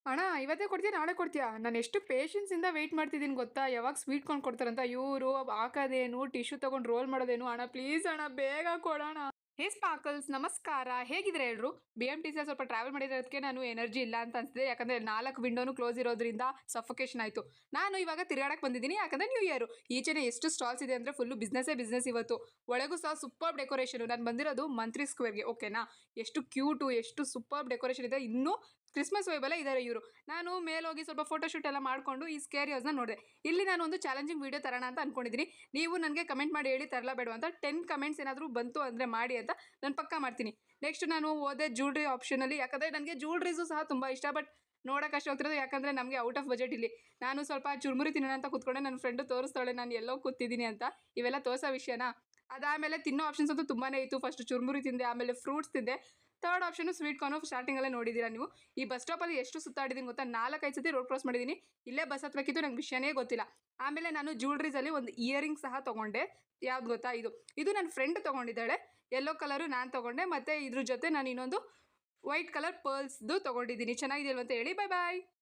ಅಣ್ಣ ಇವತ್ತೇ ಕೊಡ್ತೀಯಾ ನಾಳೆ ಕೊಡ್ತೀಯಾ? ನಾನು ಎಷ್ಟು ಪೇಷನ್ಸಿಂದ ವೆಯ್ಟ್ ಮಾಡ್ತಿದ್ದೀನಿ ಗೊತ್ತಾ? ಯಾವಾಗ ಸ್ವೀಟ್ ಕೊಂಡು ಕೊಡ್ತಾರಂತ. ಇವರು ಹಾಕೋದೇನು, ಟಿಶ್ಯೂ ತಗೊಂಡು ರೋಲ್ ಮಾಡೋದೇನು. ಅಣ್ಣ ಪ್ಲೀಸ್ ಅಣ್ಣ ಬೇಗ ಕೊಡೋಣ. ಹೇ ಸ್ಪಾರ್ಕಲ್ಸ್, ನಮಸ್ಕಾರ. ಹೇಗಿದ್ರೆ ಹೇಳ್ರು? BMTC ಸ್ವಲ್ಪ ಟ್ರಾವೆಲ್ ಮಾಡಿರೋದಕ್ಕೆ ನಾನು ಎನರ್ಜಿ ಇಲ್ಲ ಅಂತ ಅನ್ಸಿದೆ. ಯಾಕಂದ್ರೆ 4 ವಿಂಡೋನು ಕ್ಲೋಸ್ ಇರೋದ್ರಿಂದ ಸಫೋಕೇಶನ್ ಆಯಿತು. ನಾನು ಇವಾಗ ತಿರುಗಾಡಕ್ಕೆ ಬಂದಿದ್ದೀನಿ, ಯಾಕಂದ್ರೆ ನ್ಯೂ ಇಯರ್. ಈಚೆನೆ ಎಷ್ಟು ಸ್ಟಾಲ್ಸ್ ಇದೆ ಅಂದರೆ ಫುಲ್ಲು ಬಿಸ್ನೆಸ್ ಇವತ್ತು. ಒಳಗೂ ಸಹ ಸೂಪರ್ ಡೆಕೋರೇಷನ್. ನಾನು ಬಂದಿರೋದು ಮಂತ್ರಿ ಸ್ಕ್ವೇರ್ಗೆ, ಓಕೆನಾ? ಎಷ್ಟು ಕ್ಯೂಟು, ಎಷ್ಟು ಸೂಪರ್ ಡೆಕೋರೇಷನ್ ಇದೆ. ಇನ್ನೂ ಕ್ರಿಸ್ಮಸ್ ವೈಬಲ್ಲೇ ಇದ್ದಾರೆ ಇವರು. ನಾನು ಮೇಲೋಗಿ ಸ್ವಲ್ಪ ಫೋಟೋಶೂಟ್ ಎಲ್ಲ ಮಾಡಿಕೊಂಡು ಈ ಸ್ಕೇರ್ ಹೌಸ್ನ ನೋಡಿದೆ. ಇಲ್ಲಿ ನಾನು ಒಂದು ಚಾಲೆಂಜಿಂಗ್ ವೀಡಿಯೋ ತರೋಣ ಅಂತ ಅನ್ಕೊಂಡಿದ್ದೀನಿ. ನೀವು ನನಗೆ ಕಮೆಂಟ್ ಮಾಡಿ ಹೇಳಿ ತರಲ ಬೇಡ ಅಂತ. 10 ಕಮೆಂಟ್ಸ್ ಏನಾದರೂ ಬಂತು ಅಂದರೆ ಮಾಡಿ ಅಂತ ನಾನು ಪಕ್ಕಾ ಮಾಡ್ತೀನಿ. ನೆಕ್ಸ್ಟ್ ನಾನು ಹೋದೆ ಜ್ಯುವೆಲ್ರಿ ಆಪ್ಷನಲ್ಲಿ, ಯಾಕಂದರೆ ನನಗೆ ಜ್ಯುವೆಲ್ರೀಸು ಸಹ ತುಂಬ ಇಷ್ಟ. ಬಟ್ ನೋಡೋಕೆ ಅಷ್ಟು ಹೋಗ್ತಿರೋದು, ಯಾಕಂದರೆ ನಮಗೆ ಔಟ್ ಆಫ್ ಬಜೆಟ್ ಇಲ್ಲಿ. ನಾನು ಸ್ವಲ್ಪ ಚುರುಮುರಿ ತಿನ್ನೋಣ ಅಂತ ಕೂತ್ಕೊಂಡೆ. ನನ್ನ ಫ್ರೆಂಡು ತೋರಿಸ್ತಾಳೆ ನಾನು ಎಲ್ಲೋ ಕೂತಿದ್ದೀನಿ ಅಂತ. ಇವೆಲ್ಲ ತೋರಿಸೋ ವಿಷಯನಾ? ಅದಾದಮೇಲೆ ತಿನ್ನೋ ಆಪ್ಷನ್ಸ್ ಅಂತೂ ತುಂಬಾ ಇತ್ತು. ಫಸ್ಟ್ ಚುರುಮುರಿ ತಿಂದೆ, ಆಮೇಲೆ ಫ್ರೂಟ್ಸ್ ತಿಂದೆ. ಥರ್ಡ್ ಆಪ್ಷನು ಸ್ವೀಟ್ ಕಾರ್ನು ಸ್ಟಾರ್ಟಿಂಗಲ್ಲೇ ನೋಡಿದ್ದೀರಾ ನೀವು. ಈ ಬಸ್ ಸ್ಟಾಪಲ್ಲಿ ಎಷ್ಟು ಸುತ್ತಾಡಿದ್ದೀನಿ ಗೊತ್ತಾ? 4-5 ಸತಿ ರೋಡ್ ಕ್ರಾಸ್ ಮಾಡಿದ್ದೀನಿ. ಇಲ್ಲೇ ಬಸ್ ಹತ್ತಬೇಕಿತ್ತು, ನಂಗೆ ವಿಷಯನೇ ಗೊತ್ತಿಲ್ಲ. ಆಮೇಲೆ ನಾನು ಜ್ಯುವೆಲ್ರೀಸಲ್ಲಿ ಒಂದು ಇಯರಿಂಗ್ ಸಹ ತೊಗೊಂಡೆ. ಯಾವ್ದು ಗೊತ್ತಾ? ಇದು ನನ್ನ ಫ್ರೆಂಡ್ ತೊಗೊಂಡಿದ್ದಾಳೆ. ಯೆಲ್ಲೋ ಕಲರು ನಾನು ತೊಗೊಂಡೆ. ಮತ್ತು ಇದ್ರ ಜೊತೆ ನಾನು ಇನ್ನೊಂದು ವೈಟ್ ಕಲರ್ ಪರ್ಲ್ಸ್ದು ತೊಗೊಂಡಿದ್ದೀನಿ. ಚೆನ್ನಾಗಿದೆಯಲ್ವ ಅಂತ ಹೇಳಿ. ಬಾಯ್ ಬಾಯ್.